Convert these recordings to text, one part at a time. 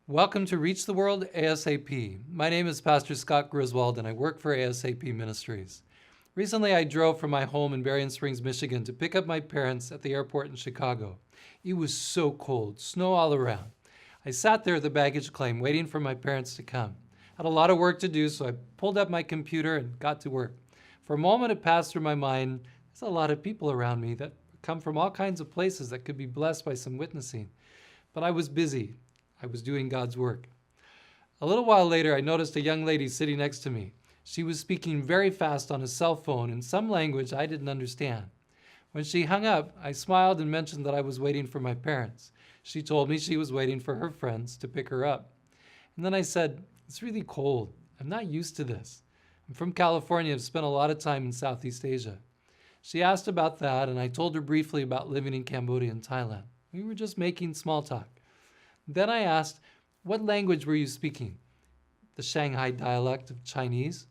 Welcome to Reach the World ASAP. My name is Pastor Scott Griswold and I work for ASAP Ministries. Recently, I drove from my home in Berrien Springs, Michigan to pick up my parents at the airport in Chicago. It was so cold, snow all around. I sat there at the baggage claim waiting for my parents to come. I had a lot of work to do, so I pulled up my computer and got to work. For a moment, it passed through my mind, there's a lot of people around me that come from all kinds of places that could be blessed by some witnessing. But I was busy. I was doing God's work. A little while later, I noticed a young lady sitting next to me. She was speaking very fast on a cell phone in some language I didn't understand. When she hung up, I smiled and mentioned that I was waiting for my parents. She told me she was waiting for her friends to pick her up. And then I said, "It's really cold. I'm not used to this. I'm from California. I've spent a lot of time in Southeast Asia." She asked about that, and I told her briefly about living in Cambodia and Thailand. We were just making small talk. Then I asked, "What language were you speaking?" "The Shanghai dialect of Chinese."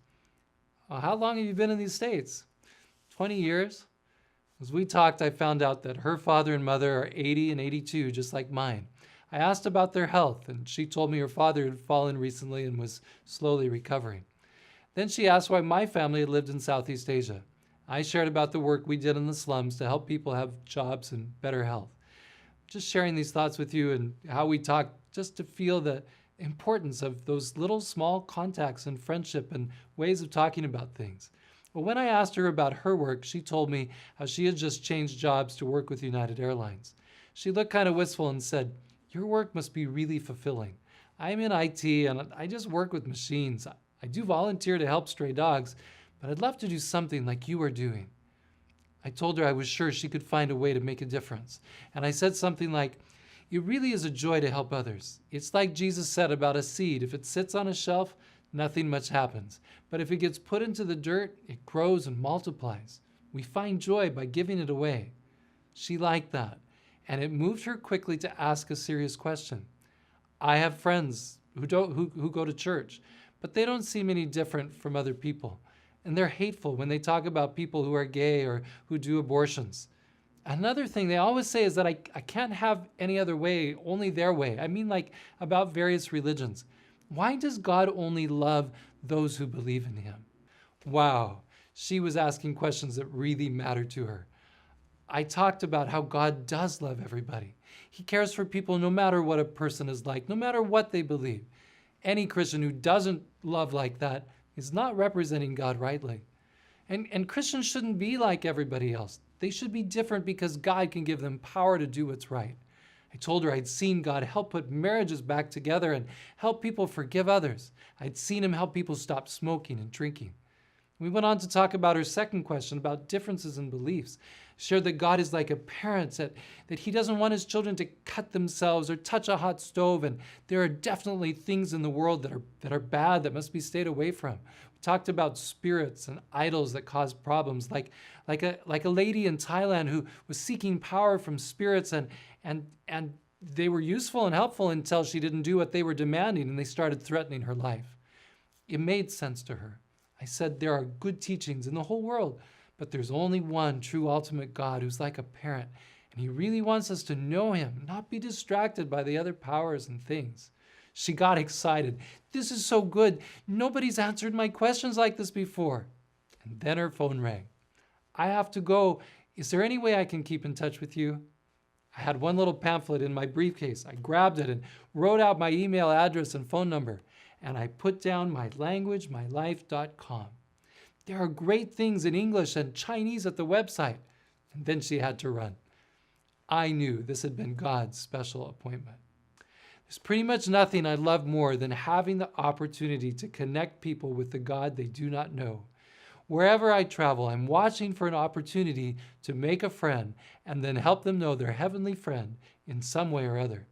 "How long have you been in these States?" 20 years. As we talked, I found out that her father and mother are 80 and 82, just like mine. I asked about their health, and she told me her father had fallen recently and was slowly recovering. Then she asked why my family had lived in Southeast Asia. I shared about the work we did in the slums to help people have jobs and better health. Just sharing these thoughts with you and how we talk just to feel the importance of those little small contacts and friendship and ways of talking about things. But when I asked her about her work, she told me how she had just changed jobs to work with United Airlines. She looked kind of wistful and said, "Your work must be really fulfilling. I'm in IT and I just work with machines. I do volunteer to help stray dogs, but I'd love to do something like you are doing." I told her I was sure she could find a way to make a difference. And I said something like, "It really is a joy to help others. It's like Jesus said about a seed. If it sits on a shelf, nothing much happens. But if it gets put into the dirt, it grows and multiplies. We find joy by giving it away." She liked that, and it moved her quickly to ask a serious question. "I have friends who go to church, but they don't seem any different from other people. And they're hateful when they talk about people who are gay or who do abortions. Another thing they always say is that I can't have any other way, only their way. I mean, like about various religions. Why does God only love those who believe in him?" Wow, she was asking questions that really mattered to her. I talked about how God does love everybody. He cares for people no matter what a person is like, no matter what they believe. Any Christian who doesn't love like that is not representing God rightly. And Christians shouldn't be like everybody else. They should be different because God can give them power to do what's right. I told her I'd seen God help put marriages back together and help people forgive others. I'd seen him help people stop smoking and drinking. We went on to talk about her second question about differences in beliefs. Shared that God is like a parent, that he doesn't want his children to cut themselves or touch a hot stove, and there are definitely things in the world that are bad that must be stayed away from. We talked about spirits and idols that cause problems, like a lady in Thailand who was seeking power from spirits, and they were useful and helpful until she didn't do what they were demanding and they started threatening her life. It made sense to her. I said there are good teachings in the whole world, but there's only one true ultimate God who's like a parent, and he really wants us to know him, not be distracted by the other powers and things. She got excited. "This is so good. Nobody's answered my questions like this before." And then her phone rang. "I have to go. Is there any way I can keep in touch with you?" I had one little pamphlet in my briefcase. I grabbed it and wrote out my email address and phone number. And I put down mylanguagemylife.com. There are great things in English and Chinese at the website. And then she had to run. I knew this had been God's special appointment. There's pretty much nothing I love more than having the opportunity to connect people with the God they do not know. Wherever I travel, I'm watching for an opportunity to make a friend and then help them know their heavenly friend in some way or other.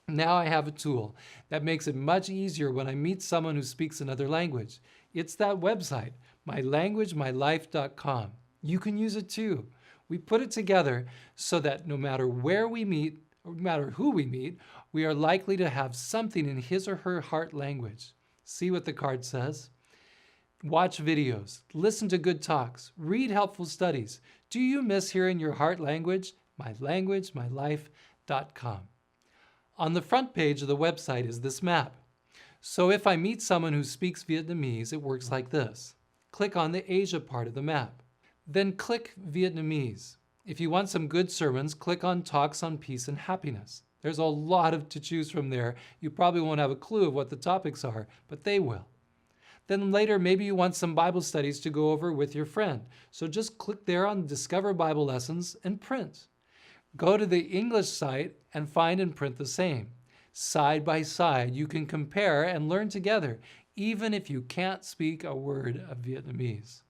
Now I have a tool that makes it much easier when I meet someone who speaks another language. It's that website, mylanguagemylife.com. You can use it too. We put it together so that no matter where we meet, or no matter who we meet, we are likely to have something in his or her heart language. See what the card says? Watch videos, listen to good talks, read helpful studies. Do you miss hearing your heart language? mylanguagemylife.com. On the front page of the website is this map. So if I meet someone who speaks Vietnamese, it works like this. Click on the Asia part of the map. Then click Vietnamese. If you want some good sermons, click on Talks on Peace and Happiness. There's a lot to choose from there. You probably won't have a clue of what the topics are, but they will. Then later, maybe you want some Bible studies to go over with your friend. So just click there on Discover Bible Lessons and print. Go to the English site and find and print the same. Side by side, you can compare and learn together, even if you can't speak a word of Vietnamese.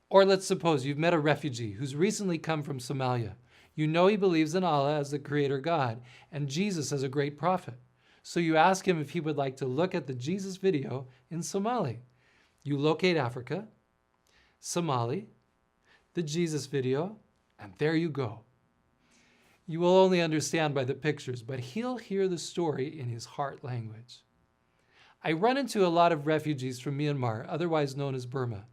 Or let's suppose you've met a refugee who's recently come from Somalia. You know he believes in Allah as the Creator God and Jesus as a great prophet. So you ask him if he would like to look at the Jesus video in Somali. You locate Africa, Somali, the Jesus video, and there you go. You will only understand by the pictures, but he'll hear the story in his heart language. I run into a lot of refugees from Myanmar, otherwise known as Burma.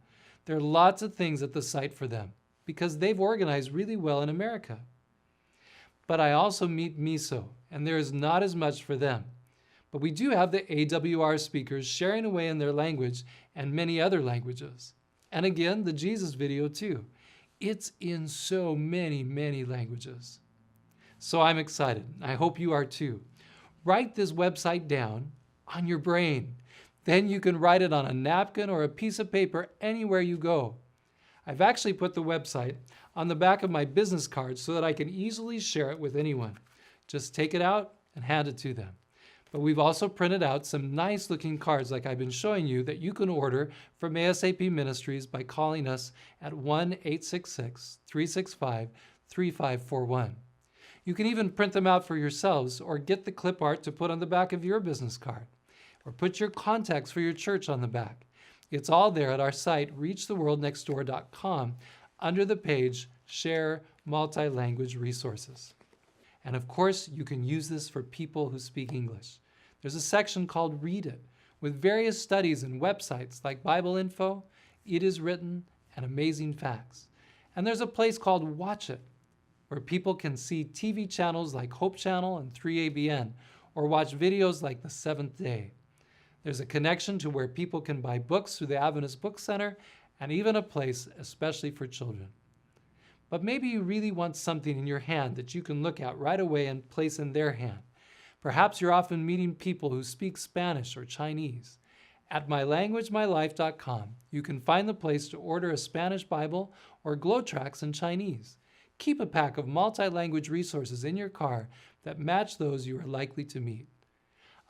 There are lots of things at the site for them because they've organized really well in America. But I also meet Miso, and there is not as much for them. But we do have the AWR speakers sharing away in their language and many other languages. And again, the Jesus video too. It's in so many languages. So I'm excited. I hope you are too. Write this website down on your brain. Then you can write it on a napkin or a piece of paper anywhere you go. I've actually put the website on the back of my business card so that I can easily share it with anyone. Just take it out and hand it to them. But we've also printed out some nice looking cards like I've been showing you that you can order from ASAP Ministries by calling us at 1-866-365-3541. You can even print them out for yourselves or get the clip art to put on the back of your business card. Or put your contacts for your church on the back. It's all there at our site, reachtheworldnextdoor.com, under the page Share Multi-Language Resources. And of course, you can use this for people who speak English. There's a section called Read It, with various studies and websites like Bible Info, It Is Written, and Amazing Facts. And there's a place called Watch It, where people can see TV channels like Hope Channel and 3ABN, or watch videos like The Seventh Day. There's a connection to where people can buy books through the Adventist Book Center, and even a place especially for children. But maybe you really want something in your hand that you can look at right away and place in their hand. Perhaps you're often meeting people who speak Spanish or Chinese. At mylanguagemylife.com, you can find the place to order a Spanish Bible or Glow Tracts in Chinese. Keep a pack of multi-language resources in your car that match those you are likely to meet.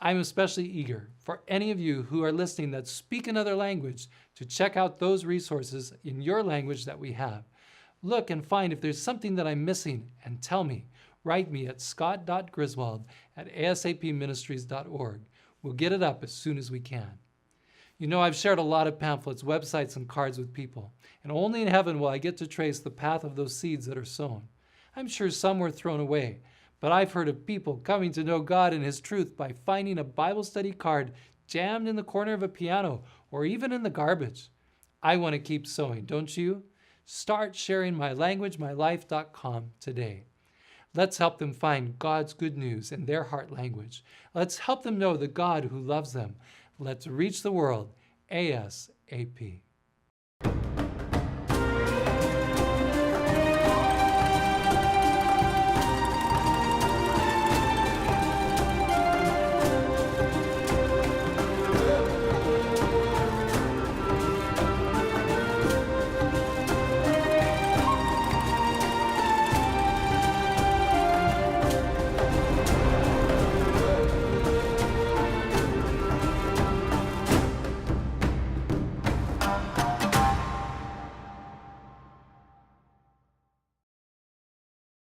I'm especially eager for any of you who are listening that speak another language to check out those resources in your language that we have. Look and find if there's something that I'm missing and tell me. Write me at scott.griswold@asapministries.org. We'll get it up as soon as we can. You know, I've shared a lot of pamphlets, websites, and cards with people, and only in heaven will I get to trace the path of those seeds that are sown. I'm sure some were thrown away, but I've heard of people coming to know God and His truth by finding a Bible study card jammed in the corner of a piano or even in the garbage. I want to keep sowing, don't you? Start sharing mylanguagemylife.com today. Let's help them find God's good news in their heart language. Let's help them know the God who loves them. Let's reach the world ASAP.